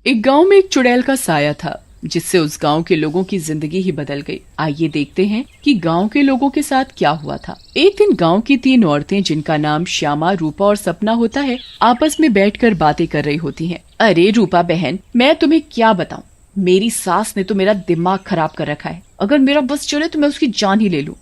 एक गांव में एक चुड़ैल का साया था जिससे उस गांव के लोगों की जिंदगी ही बदल गई। आइए देखते हैं कि गांव के लोगों के साथ क्या हुआ था। एक दिन गांव की 3 औरतें, जिनका नाम श्यामा, रूपा और सपना होता है, आपस में बैठकर बातें कर रही होती हैं। अरे रूपा बहन, मैं तुम्हें क्या बताऊं, मेरी सास ने तो मेरा दिमाग खराब कर रखा है। अगर मेरा बस चले तो मैं उसकी जान ही ले लूं।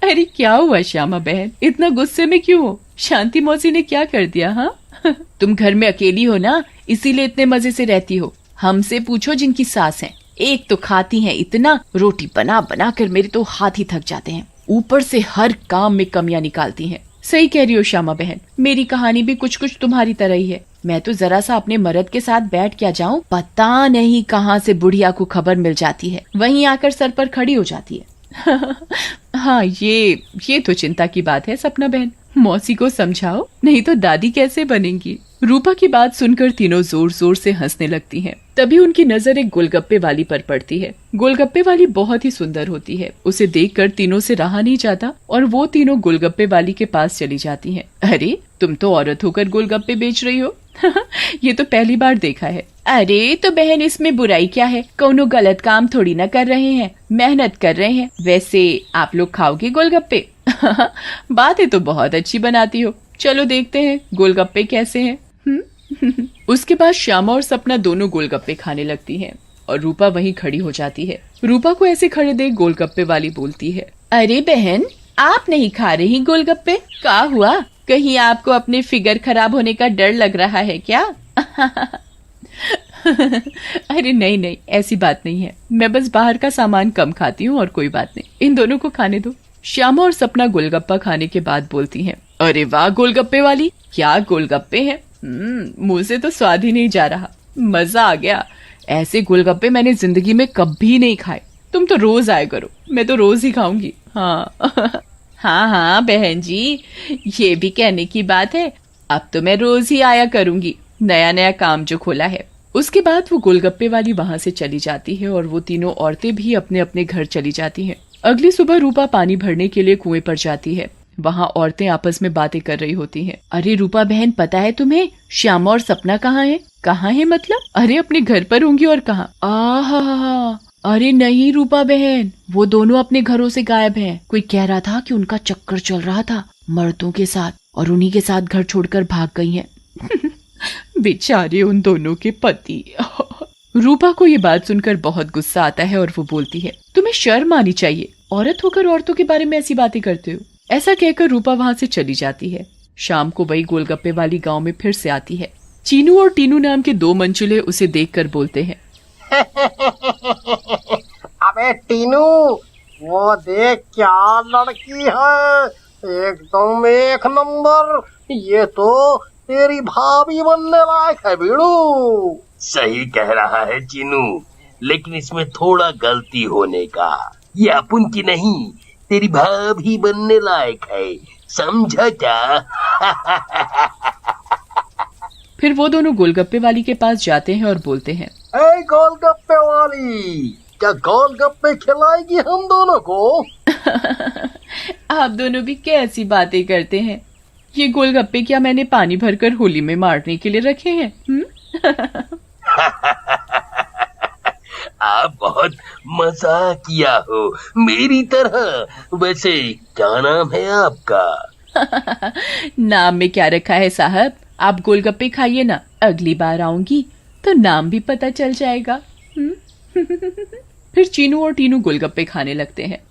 अरे क्या हुआ श्यामा बहन, इतना गुस्से में क्यों हो? शांति मौसी ने क्या कर दिया? हाँ तुम घर में अकेली हो ना, इसीलिए इतने मजे से रहती हो। हमसे पूछो जिनकी सास है, एक तो खाती हैं इतना, रोटी बना बना कर मेरे तो हाथ ही थक जाते हैं, ऊपर से हर काम में कमियां निकालती हैं। सही कह रही हो श्यामा बहन, मेरी कहानी भी कुछ कुछ तुम्हारी तरह ही है। मैं तो जरा सा अपने मर्द के साथ बैठ क्या जाऊं, पता नहीं कहां से बुढ़िया को खबर मिल जाती है, वहीं आकर सर पर खड़ी हो जाती है। हाँ ये तो चिंता की बात है सपना बहन, मौसी को समझाओ, नहीं तो दादी कैसे बनेंगी। रूपा की बात सुनकर तीनों जोर जोर से हंसने लगती हैं। तभी उनकी नजर एक गोलगप्पे वाली पर पड़ती है। गोलगप्पे वाली बहुत ही सुंदर होती है, उसे देखकर तीनों से रहा नहीं जाता और वो तीनों गोलगप्पे वाली के पास चली जाती हैं। अरे तुम तो औरत होकर गोलगप्पे बेच रही हो। ये तो पहली बार देखा है। अरे तो बहन, इसमें बुराई क्या है, कौनो गलत काम थोड़ी ना कर रहे हैं, मेहनत कर रहे हैं। वैसे आप लोग खाओगे गोलगप्पे? बातें तो बहुत अच्छी बनाती हो, चलो देखते हैं गोलगप्पे कैसे हैं। उसके बाद श्यामा और सपना दोनों गोलगप्पे खाने लगती हैं और रूपा वहीं खड़ी हो जाती है। रूपा को ऐसे खड़े देख गोलगप्पे वाली बोलती है, अरे बहन, आप नहीं खा रही गोलगप्पे? क्या हुआ, कहीं आपको अपने फिगर खराब होने का डर लग रहा है क्या? अरे नहीं नहीं, ऐसी बात नहीं है, मैं बस बाहर का सामान कम खाती हूँ और कोई बात नहीं, इन दोनों को खाने दो। श्यामा और सपना गोलगप्पा खाने के बाद बोलती हैं, अरे वाह गोलगप्पे वाली, क्या गोलगप्पे हैं, मुंह से तो स्वाद ही नहीं जा रहा, मजा आ गया। ऐसे गोलगप्पे मैंने जिंदगी में कभी नहीं खाए, तुम तो रोज आया करो, मैं तो रोज ही खाऊंगी। हाँ हाँ हाँ बहन जी, ये भी कहने की बात है, अब तो मैं रोज ही आया करूंगी, नया नया काम जो खोला है। उसके बाद वो गोलगप्पे वाली वहां से चली जाती है और वो तीनों औरतें भी अपने अपने घर चली जाती हैं। अगली सुबह रूपा पानी भरने के लिए कुएं पर जाती है। वहाँ औरतें आपस में बातें कर रही होती हैं। अरे रूपा बहन, पता है तुम्हें श्यामा और सपना कहाँ है? कहाँ है मतलब? अरे अपने घर पर होंगी और कहाँ? आहा, अरे नहीं रूपा बहन, वो दोनों अपने घरों से गायब हैं। कोई कह रहा था कि उनका चक्कर चल रहा था मर्दों के साथ और उन्हीं के साथ घर छोड़कर भाग गई हैं। बेचारे उन दोनों के पति। रूपा को ये बात सुनकर बहुत गुस्सा आता है और वो बोलती है, तुम्हें शर्म आनी चाहिए, औरत होकर औरतों के बारे में ऐसी बातें करते हो। ऐसा कहकर रूपा वहाँ से चली जाती है। शाम को वही गोलगप्पे वाली गांव में फिर से आती है। चीनू और टीनू नाम के 2 मंचुले उसे देखकर बोलते हैं, अबे टीनू, वो देख क्या लड़की है, एकदम एक नंबर, ये तो तेरी भाभी बनने लायक है बीड़ू। सही कह रहा है चीनू, लेकिन इसमें थोड़ा गलती होने का, ये अपन की नहीं, तेरी भाभी बनने लायक है, समझा क्या? फिर वो दोनों गोलगप्पे वाली के पास जाते हैं और बोलते हैं, ए गोलगप्पे वाली, क्या गोलगप्पे खिलाएगी हम दोनों को? आप दोनों भी कैसी बातें करते हैं, ये गोलगप्पे क्या मैंने पानी भरकर होली में मारने के लिए रखे हैं? आप बहुत मजाक किया हो मेरी तरह। वैसे क्या नाम है आपका? नाम में क्या रखा है साहब, आप गोलगप्पे खाइए ना, अगली बार आऊंगी तो नाम भी पता चल जाएगा। फिर चीनू और टीनू गोलगप्पे खाने लगते हैं।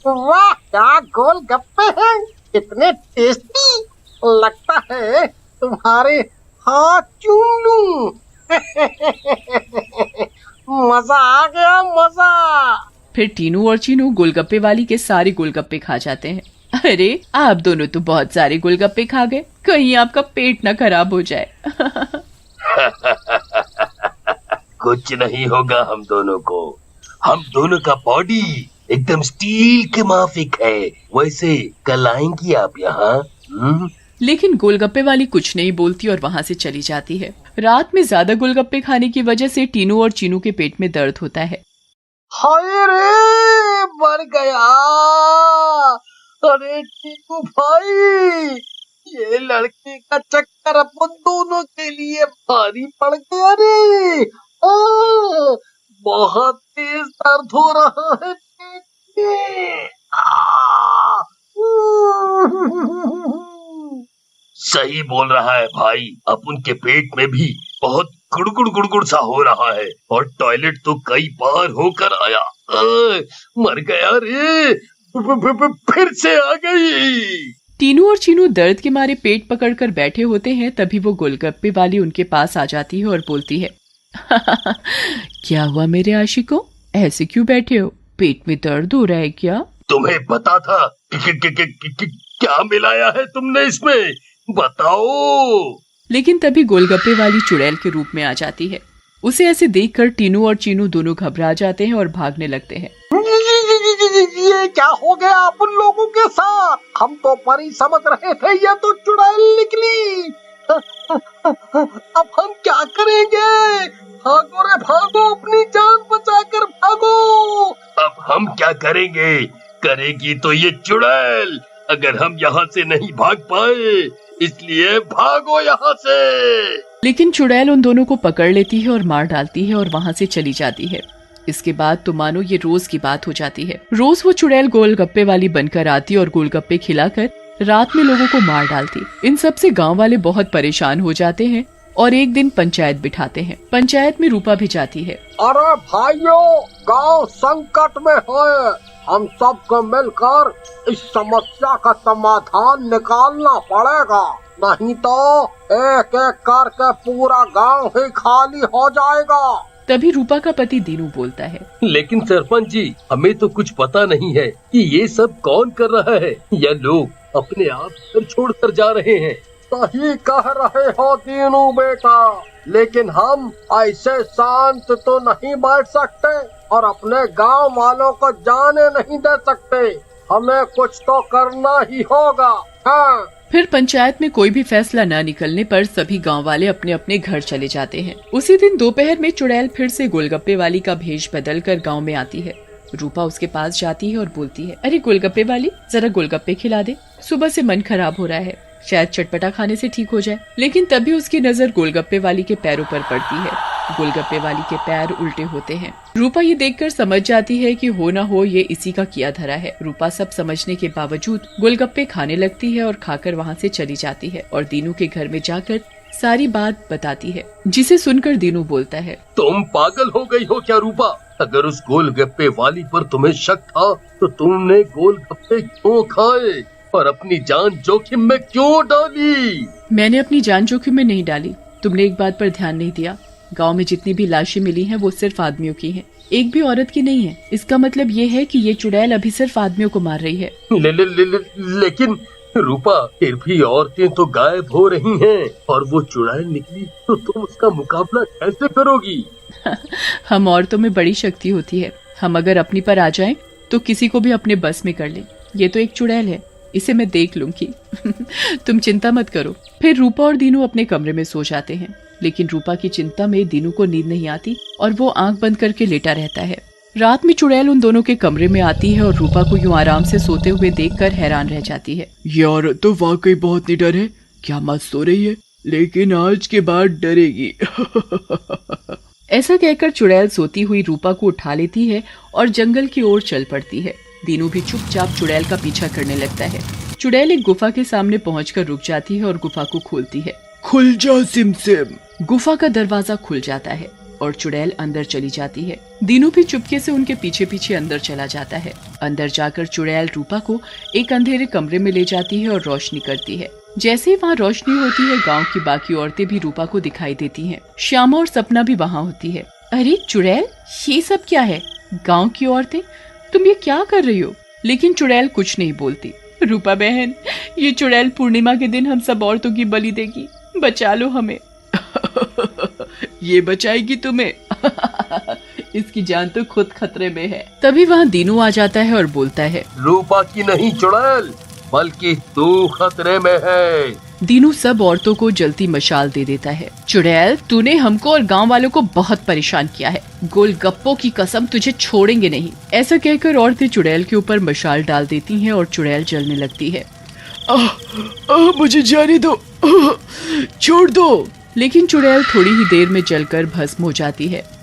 वाह, क्या गोलगप्पे हैं, इतने टेस्टी, लगता है तुम्हारे हाथ चूम लूं। मजा आ गया, मजा। फिर टीनू और चीनू गोलगप्पे वाली के सारे गोलगप्पे खा जाते हैं। अरे आप दोनों तो बहुत सारे गोलगप्पे खा गए, कहीं आपका पेट ना खराब हो जाए। कुछ नहीं होगा हम दोनों को, हम दोनों का बॉडी एकदम स्टील के माफिक है। वैसे कल आएंगी आप यहाँ? लेकिन गोलगप्पे वाली कुछ नहीं बोलती और वहाँ से चली जाती है। रात में ज्यादा गोलगप्पे खाने की वजह से टीनू और चीनू के पेट में दर्द होता है। हाय रे, मर गया। अरे टीनू भाई, ये लड़के का चक्कर अपन दोनों के लिए भारी पड़ गया रे। बहुत तेज दर्द हो रहा है पेट में। सही बोल रहा है भाई, अपन के पेट में भी बहुत गुड़गुड़ गुड़गुड़ सा हो रहा है और टॉयलेट तो कई बार होकर आया। मर गया रे, फिर से आ गई। टीनू और चीनू दर्द के मारे पेट पकड़कर बैठे होते हैं। तभी वो गोलगप्पे वाली उनके पास आ जाती है और बोलती है, क्या हुआ मेरे आशिकों, ऐसे क्यों बैठे हो, पेट में दर्द हो रहा है क्या? तुम्हें पता था क्या मिलाया है तुमने इसमें, बताओ। लेकिन तभी गोलगप्पे वाली चुड़ैल के रूप में आ जाती है। उसे ऐसे देखकर टीनू और चीनू दोनों घबरा जाते हैं और भागने लगते हैं। ये क्या हो गया अपन लोगों के साथ? हम तो परी समझ रहे थे, ये तो चुड़ैल निकली। अब हम क्या करेंगे? भागो रे भागो, अपनी जान बचाकर भागो। अब हम क्या करेंगे? करेगी तो ये चुड़ैल, अगर हम यहाँ से नहीं भाग पाए, इसलिए भागो यहाँ से। लेकिन चुड़ैल उन दोनों को पकड़ लेती है और मार डालती है और वहाँ से चली जाती है। इसके बाद तो मानो ये रोज की बात हो जाती है। रोज वो चुड़ैल गोलगप्पे वाली बनकर आती और गोलगप्पे खिलाकर रात में लोगों को मार डालती। इन सब से गांव वाले बहुत परेशान हो जाते हैं और एक दिन पंचायत बिठाते हैं। पंचायत में रूपा भी जाती है। अरे भाइयों, गांव संकट में है, हम सबको मिलकर इस समस्या का समाधान निकालना पड़ेगा, नहीं तो एक एक करके पूरा गांव ही खाली हो जाएगा। तभी रूपा का पति दीनू बोलता है, लेकिन सरपंच जी, हमें तो कुछ पता नहीं है कि ये सब कौन कर रहा है, या लोग अपने आप घर छोड़कर जा रहे हैं। सही कह रहे हो दीनू बेटा, लेकिन हम ऐसे शांत तो नहीं बैठ सकते और अपने गांव वालों को जाने नहीं दे सकते। हमें कुछ तो करना ही होगा। हाँ। फिर पंचायत में कोई भी फैसला न निकलने पर सभी गांव वाले अपने अपने घर चले जाते हैं। उसी दिन दोपहर में चुड़ैल फिर से गोलगप्पे वाली का भेष बदल कर गाँव में आती है। रूपा उसके पास जाती है और बोलती है, अरे गोलगप्पे वाली, जरा गोलगप्पे खिला दे, सुबह से मन खराब हो रहा है, शायद चटपटा खाने से ठीक हो जाए। लेकिन तभी उसकी नजर गोलगप्पे वाली के पैरों पर पड़ती है। गोलगप्पे वाली के पैर उल्टे होते हैं। रूपा ये देखकर समझ जाती है कि हो न हो ये इसी का किया धरा है। रूपा सब समझने के बावजूद गोलगप्पे खाने लगती है और खाकर वहाँ से चली जाती है और दीनू के घर में जाकर सारी बात बताती है, जिसे सुनकर दीनू बोलता है, तुम पागल हो गई हो क्या रूपा? अगर उस गोलगप्पे वाली पर तुम्हें शक था तो तुमने गोलगप्पे क्यों खाए और अपनी जान जोखिम में क्यों डाली? मैंने अपनी जान जोखिम में नहीं डाली, तुमने एक बात पर ध्यान नहीं दिया। गांव में जितनी भी लाशें मिली हैं वो सिर्फ आदमियों की हैं, एक भी औरत की नहीं है। इसका मतलब ये है कि ये चुड़ैल अभी सिर्फ आदमियों को मार रही है। लेकिन रूपा, फिर भी औरतें तो गायब हो रही हैं और वो चुड़ैल निकली तो तुम उसका मुकाबला कैसे करोगी? हम औरतों में बड़ी शक्ति होती है, हम अगर अपनी पर आ जाएं तो किसी को भी अपने बस में कर लें। ये तो एक चुड़ैल है, इसे मैं देख लूंगी। तुम चिंता मत करो। फिर रूपा और दीनू अपने कमरे में सो जाते हैं, लेकिन रूपा की चिंता में दीनू को नींद नहीं आती और वो आंख बंद करके लेटा रहता है। रात में चुड़ैल उन दोनों के कमरे में आती है और रूपा को यूं आराम से सोते हुए देखकर हैरान रह जाती है। ये औरत तो वाकई बहुत निडर है, क्या मत सो रही है, लेकिन आज के बाद डरेगी। ऐसा कहकर चुड़ैल सोती हुई रूपा को उठा लेती है और जंगल की ओर चल पड़ती है। दीनू भी चुपचाप चुड़ैल का पीछा करने लगता है। चुड़ैल एक गुफा के सामने पहुंचकर रुक जाती है और गुफा को खोलती है। खुल जा सिमसिम। गुफा का दरवाजा खुल जाता है और चुड़ैल अंदर चली जाती है। दीनू भी चुपके से उनके पीछे पीछे अंदर चला जाता है। अंदर जाकर चुड़ैल रूपा को एक अंधेरे कमरे में ले जाती है और रोशनी करती है। जैसे ही वहाँ रोशनी होती है, गांव की बाकी औरतें भी रूपा को दिखाई देती हैं। श्यामा और सपना भी वहाँ होती है। अरे चुड़ैल, ये सब क्या है? गांव की औरतें, तुम ये क्या कर रही हो? लेकिन चुड़ैल कुछ नहीं बोलती। रूपा बहन, ये चुड़ैल पूर्णिमा के दिन हम सब औरतों की बलि देगी, बचा लो हमें। ये बचाएगी तुम्हें। इसकी जान तो खुद खतरे में है। तभी वहाँ दीनू आ जाता है और बोलता है, रूपा की नहीं चुड़ैल, बल्कि तू खतरे में है। दीनू सब औरतों को जलती मशाल दे देता है। चुड़ैल, तूने हमको और गांव वालों को बहुत परेशान किया है, गोलगप्पों की कसम तुझे छोड़ेंगे नहीं। ऐसा कहकर औरतें चुड़ैल के ऊपर मशाल डाल देती हैं और चुड़ैल जलने लगती है। मुझे जाने दो, छोड़ दो। लेकिन चुड़ैल थोड़ी ही देर में जलकर भस्म हो जाती है।